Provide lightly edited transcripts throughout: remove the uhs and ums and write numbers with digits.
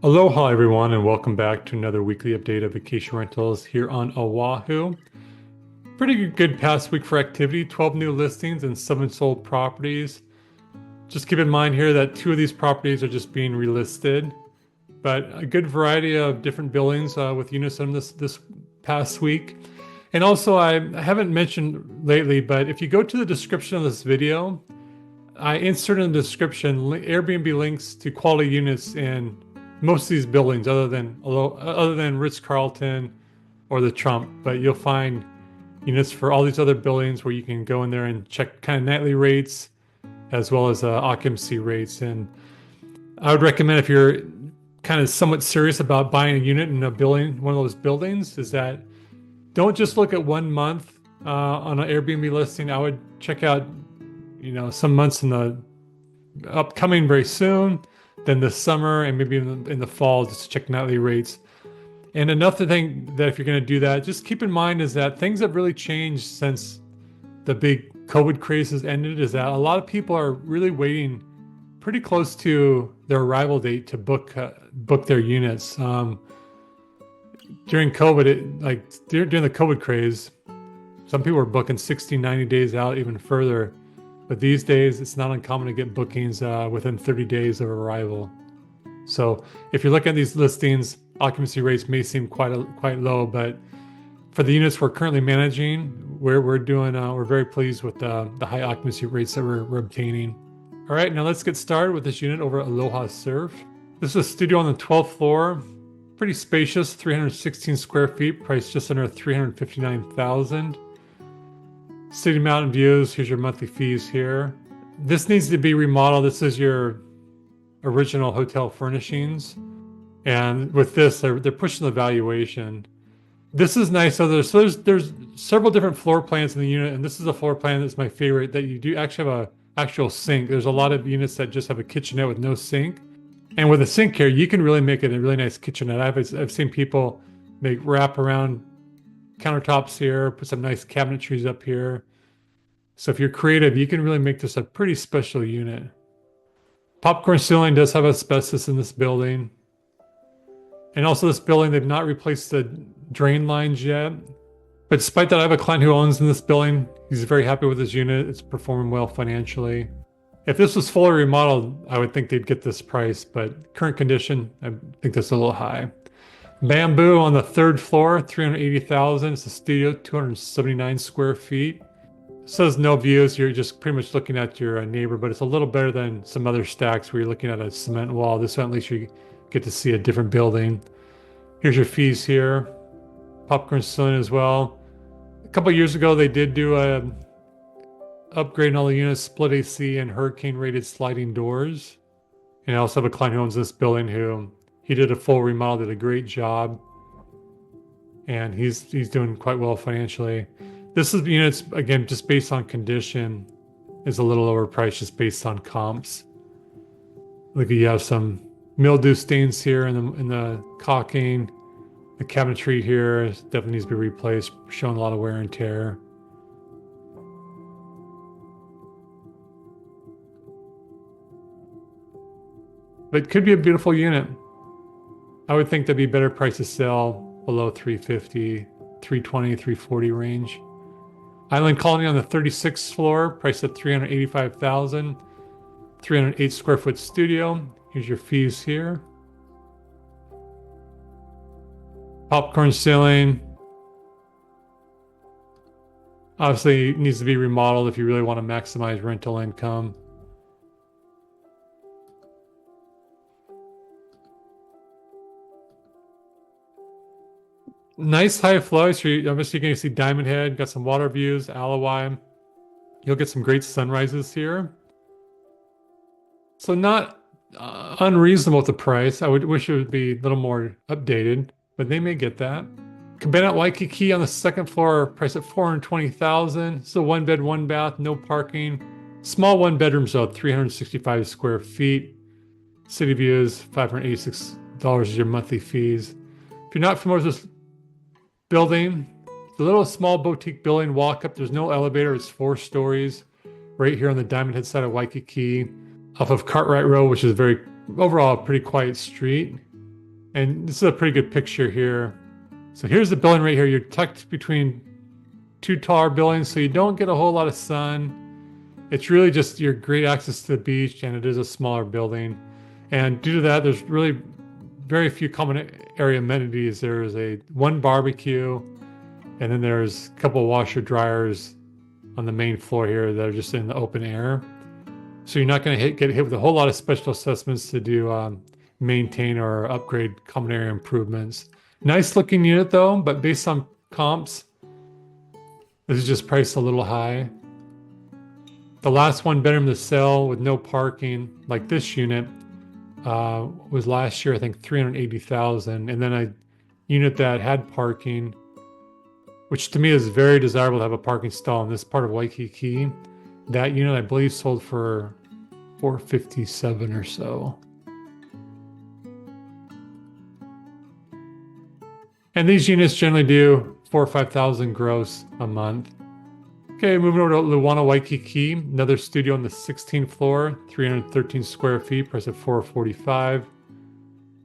Aloha everyone, and welcome back to another weekly update of vacation rentals here on Oahu. Pretty good past week for activity, 12 new listings and 7 sold properties. Just keep in mind here that 2 of these properties are just being relisted, but a good variety of different buildings with units in this past week. And also, I haven't mentioned lately, but if you go to the description of this video, I insert in the description Airbnb links to quality units in most of these buildings, other than Ritz-Carlton or the Trump. But you'll find units for all these other buildings where you can go in there and check kind of nightly rates as well as occupancy rates. And I would recommend, if you're kind of somewhat serious about buying a unit in a building, one of those buildings, is that don't just look at 1 month on an Airbnb listing. I would check out, some months in the upcoming very soon, then the summer, and maybe in the fall, just to check nightly rates. And another thing that, if you're going to do that, just keep in mind is that things have really changed since the big COVID craze has ended. Is that a lot of people are really waiting pretty close to their arrival date to book their units. During COVID, during the COVID craze, some people were booking 60, 90 days out, even further. But these days, it's not uncommon to get bookings within 30 days of arrival. So if you're looking at these listings, occupancy rates may seem quite low, but for the units we're currently managing, we're very pleased with the high occupancy rates that we're obtaining. All right, now let's get started with this unit over at Aloha Surf. This is a studio on the 12th floor, pretty spacious, 316 square feet, priced just under $359,000. City mountain views. Here's your monthly fees here. This needs to be remodeled. This is your original hotel furnishings. And with this, they're pushing the valuation. This is nice. So there's several different floor plans in the unit, and this is a floor plan that's my favorite, that you do actually have a actual sink. There's a lot of units that just have a kitchenette with no sink. And with a sink here, you can really make it a really nice kitchenette. I've seen people wrap around countertops here, put some nice cabinetries up here. So if you're creative, you can really make this a pretty special unit. Popcorn ceiling does have asbestos in this building. And also this building, they've not replaced the drain lines yet. But despite that, I have a client who owns in this building. He's very happy with his unit. It's performing well financially. If this was fully remodeled, I would think they'd get this price, but current condition, I think that's a little high. Bamboo on the 3rd floor, $380,000. It's a studio, 279 square feet. It says no views. You're just pretty much looking at your neighbor, but it's a little better than some other stacks where you're looking at a cement wall. This one, at least you get to see a different building. Here's your fees here. Popcorn ceiling as well. A couple years ago, they did do a upgrade in all the units, split AC and hurricane rated sliding doors. And I also have a client who owns this building who he did a full remodel, did a great job, and he's doing quite well financially. This is units, again, just based on condition, is a little lower price just based on comps. Look, you have some mildew stains here in the caulking. The cabinetry here definitely needs to be replaced, showing a lot of wear and tear. But it could be a beautiful unit. I would think there'd be better price to sell below 350, 320, 340 range. Island Colony on the 36th floor, priced at $385,000. 308 square foot studio. Here's your fees here. Popcorn ceiling. Obviously, it needs to be remodeled if you really want to maximize rental income. Nice high flow. So obviously you're going to see Diamond Head, got some water views, Aloha. You'll get some great sunrises here. So not unreasonable at the price. I would wish it would be a little more updated, but they may get that. Cabana At Waikiki on the 2nd floor, priced at $420,000. It's a 1-bed, 1-bath, no parking. Small 1-bedrooms though, 365 square feet. City views, $586 is your monthly fees. If you're not familiar with this building, the little small boutique building, walk up, there's no elevator, it's 4 stories right here on the Diamond Head side of Waikiki off of Cartwright Road, which is overall a pretty quiet street. And this is a pretty good picture here. So here's the building right here. You're tucked between two taller buildings, so you don't get a whole lot of sun. It's really just your great access to the beach, and it is a smaller building. And due to that, there's really very few common area amenities. There's one barbecue, and then there's a couple of washer dryers on the main floor here that are just in the open air. So you're not going to get hit with a whole lot of special assessments to do maintain or upgrade common area improvements. Nice looking unit though, but based on comps, this is just priced a little high. The last one bedroom to sell with no parking, like this unit, was last year I think $380,000, and then a unit that had parking, which to me is very desirable to have a parking stall in this part of Waikiki. That unit I believe sold for $457 or so. And these units generally do 4,000 or 5,000 gross a month. Okay, moving over to Luana Waikiki, another studio on the 16th floor, 313 square feet, price of $445.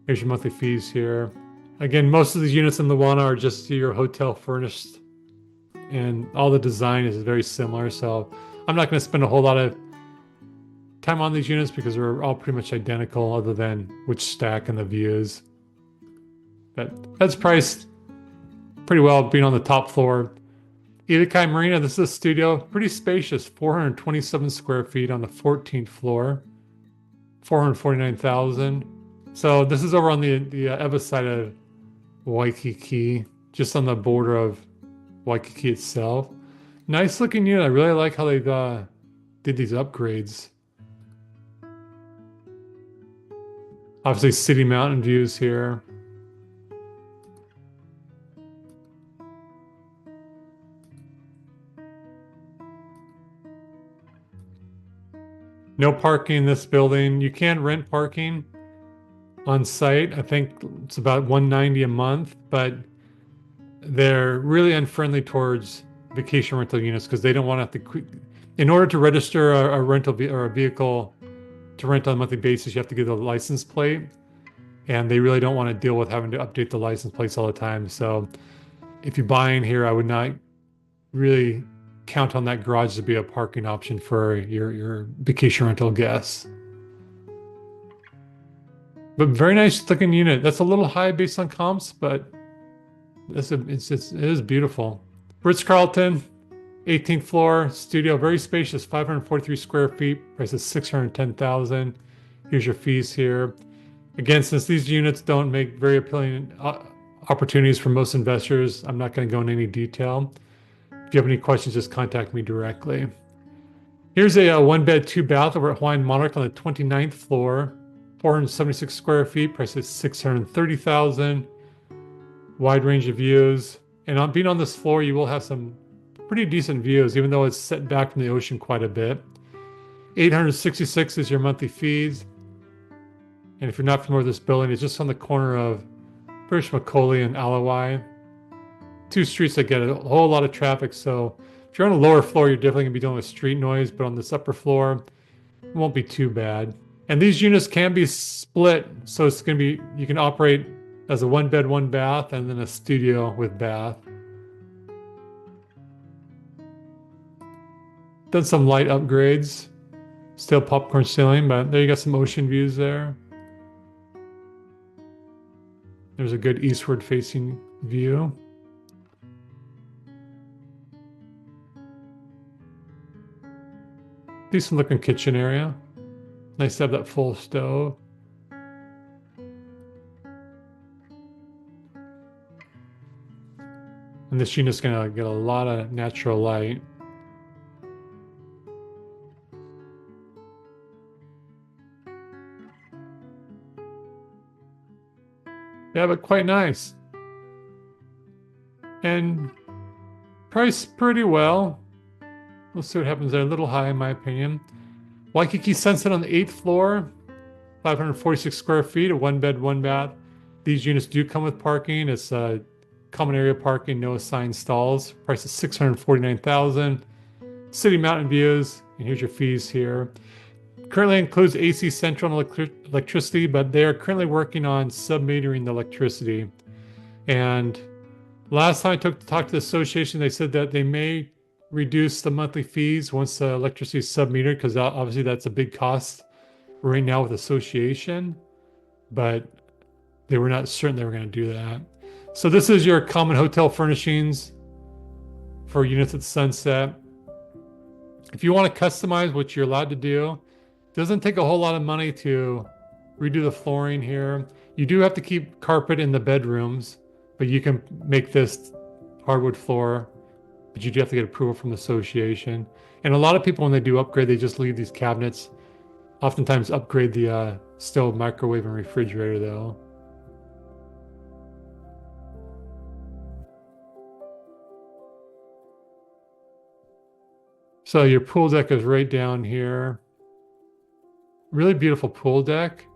Here's your monthly fees here. Again, most of these units in Luana are just your hotel furnished, and all the design is very similar. So I'm not going to spend a whole lot of time on these units because they're all pretty much identical, other than which stack and the views. But that's priced pretty well, being on the top floor. Ilikai Marina, this is a studio, pretty spacious, 427 square feet on the 14th floor, $449,000. So this is over on the Ewa side of Waikiki, just on the border of Waikiki itself. Nice looking unit. I really like how they did these upgrades. Obviously, city mountain views here. No parking in this building. You can rent parking on site. I think it's about $190 a month, but they're really unfriendly towards vacation rental units because they don't want to have to. In order to register a rental or a vehicle to rent on a monthly basis, you have to get a license plate, and they really don't want to deal with having to update the license plates all the time. So if you buy in here, I would not really count on that garage to be a parking option for your vacation rental guests. But very nice looking unit. That's a little high based on comps, but it is beautiful. Ritz-Carlton, 18th floor studio, very spacious, 543 square feet, price is $610,000. Here's your fees here. Again, since these units don't make very appealing opportunities for most investors, I'm not going to go into any detail. If you have any questions, just contact me directly. Here's a one bed, two bath over at Hawaiian Monarch on the 29th floor, 476 square feet, price is $630,000. Wide range of views. And on being on this floor, you will have some pretty decent views, even though it's set back from the ocean quite a bit. $866 is your monthly fees. And if you're not familiar with this building, it's just on the corner of British Macaulay and Aloha. Two streets that get a whole lot of traffic. So if you're on a lower floor, you're definitely gonna be dealing with street noise, but on this upper floor, it won't be too bad. And these units can be split. So it's gonna be, you can operate as a one bed, one bath, and then a studio with bath. Done some light upgrades. Still popcorn ceiling, but there you got some ocean views there. There's a good eastward facing view. Decent looking kitchen area. Nice to have that full stove. And this unit's gonna get a lot of natural light. Yeah, but quite nice. And priced pretty well. We'll see what happens there. A little high in my opinion. Waikiki Sunset on the 8th floor, 546 square feet, a one bed, one bath. These units do come with parking. It's common area parking, no assigned stalls. Price is $649,000. City mountain views, and here's your fees here. currently includes AC central and electricity, but they are currently working on submetering the electricity. And last time I talked to the association, they said that they may reduce the monthly fees once the electricity is submetered, because obviously that's a big cost right now with association, but they were not certain they were going to do that. So this is your common hotel furnishings for units at Sunset. If you want to customize, what you're allowed to do, it doesn't take a whole lot of money to redo the flooring here. You do have to keep carpet in the bedrooms, but you can make this hardwood floor, but you do have to get approval from the association. And a lot of people, when they do upgrade, they just leave these cabinets. Oftentimes upgrade the stove, microwave, and refrigerator though. So your pool deck is right down here. Really beautiful pool deck.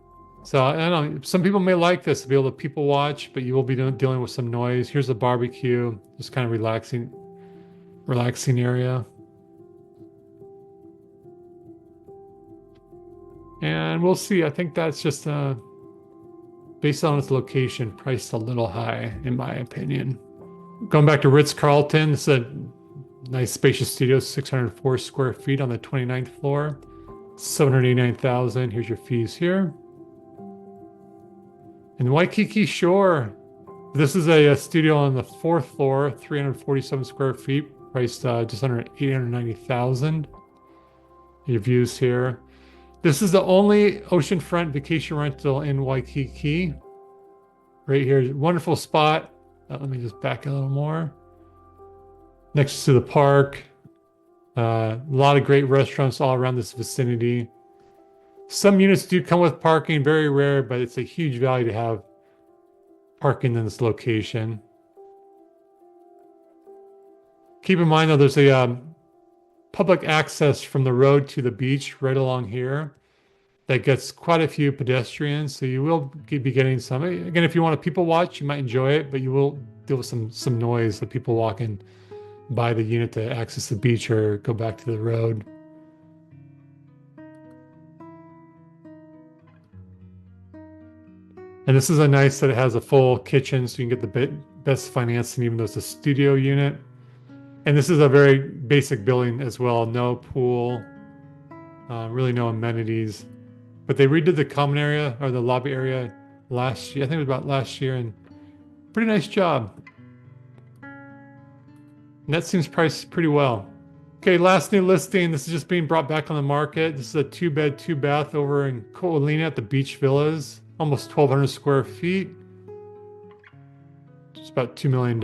So I don't know, some people may like this to be able to people watch, but you will be dealing with some noise. Here's a barbecue, just kind of relaxing area. And we'll see. I think that's just based on its location, priced a little high, in my opinion. Going back to Ritz-Carlton, this is a nice spacious studio, 604 square feet on the 29th floor, $789,000. Here's your fees here. And Waikiki Shore, this is a studio on the 4th floor, 347 square feet, priced just under $890,000. Your views here. This is the only oceanfront vacation rental in Waikiki. Right here, wonderful spot. Let me just back a little more. Next to the park. A lot of great restaurants all around this vicinity. Some units do come with parking, very rare, but it's a huge value to have parking in this location. Keep in mind though, there's a public access from the road to the beach right along here that gets quite a few pedestrians. So you will be getting some. Again, if you want to people watch, you might enjoy it, but you will deal with some noise of people walking by the unit to access the beach or go back to the road. And this is a nice that it has a full kitchen, so you can get the best financing, even though it's a studio unit. And this is a very basic building as well. No pool, really no amenities. But they redid the common area or the lobby area last year. I think it was about last year, and pretty nice job. And that seems priced pretty well. Okay, last new listing. This is just being brought back on the market. This is a 2-bed, 2-bath over in Ko'olina at the Beach Villas. Almost 1,200 square feet. It's about $2 million.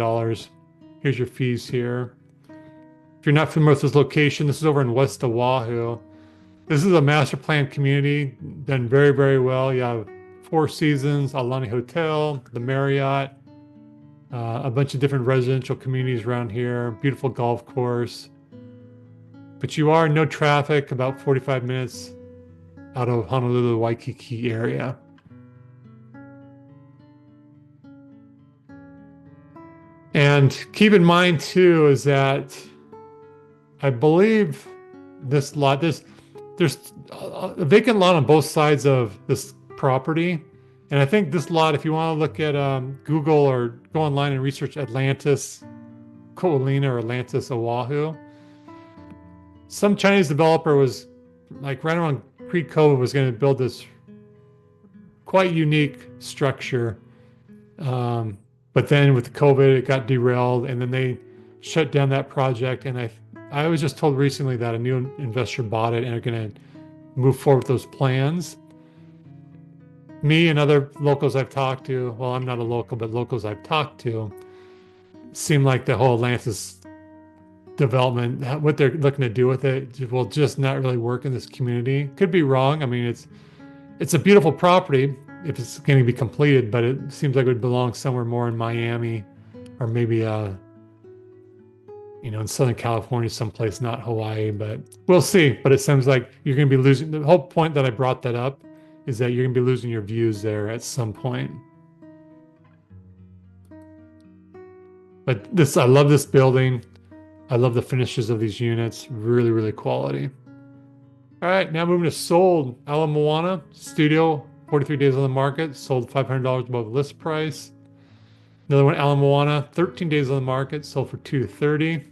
Here's your fees here. If you're not familiar with this location, this is over in West Oahu. This is a master plan community, done very, very well. You have Four Seasons, Aulani Hotel, the Marriott, a bunch of different residential communities around here, beautiful golf course. But you are no traffic, about 45 minutes out of Honolulu, Waikiki area. And keep in mind too, is that I believe this lot, there's a vacant lot on both sides of this property. And I think this lot, if you want to look at Google or go online and research Atlantis Ko'olina or Atlantis Oahu, some Chinese developer was like right around pre-COVID was going to build this quite unique structure. But then with COVID, it got derailed, and then they shut down that project. And I was just told recently that a new investor bought it and are going to move forward with those plans. Me and other locals I've talked to, well, I'm not a local, but locals I've talked to, seem like the whole Atlantis development, what they're looking to do with it, will just not really work in this community. Could be wrong. I mean, it's a beautiful property if it's going to be completed, but it seems like it would belong somewhere more in Miami or maybe in Southern California, someplace, not Hawaii, but we'll see. But it seems like you're going to be losing. The whole point that I brought that up is that you're going to be losing your views there at some point. But I love this building. I love the finishes of these units. Really, really quality. All right, now moving to sold. Ala Moana Studio, 43 days on the market, sold $500 above list price. Another one, Ala Moana, 13 days on the market, sold for $230.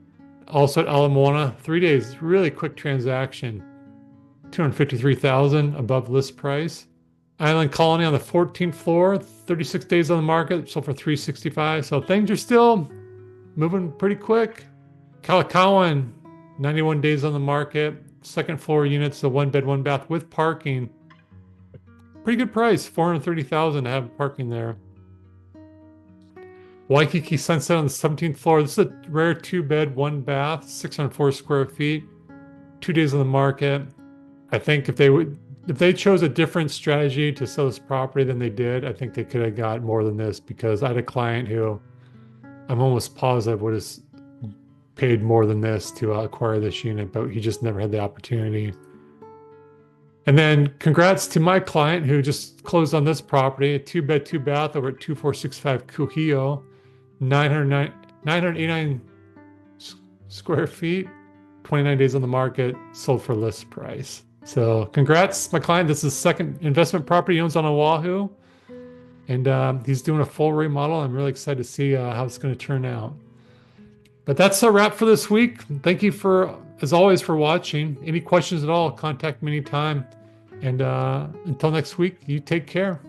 Also at Ala Moana, 3 days, really quick transaction, $253,000 above list price. Island Colony on the 14th floor, 36 days on the market, sold for $365. So things are still moving pretty quick. Kalakaua, 91 days on the market, second floor units, a 1-bed, 1-bath with parking. Pretty good price, $430,000 to have parking there. Waikiki Sunset on the 17th floor. This is a rare 2-bed, 1-bath, 604 square feet, 2 days on the market. I think if they chose a different strategy to sell this property than they did, I think they could have got more than this, because I had a client who I'm almost positive would have paid more than this to acquire this unit, but he just never had the opportunity. And then congrats to my client who just closed on this property, a 2-bed, 2-bath over at 2465 Kuhio, 989 square feet, 29 days on the market, sold for list price. So congrats, my client. This is his second investment property he owns on Oahu. And he's doing a full remodel. I'm really excited to see how it's going to turn out. But that's a wrap for this week. Thank you as always, for watching. Any questions at all, contact me anytime. And until next week, you take care.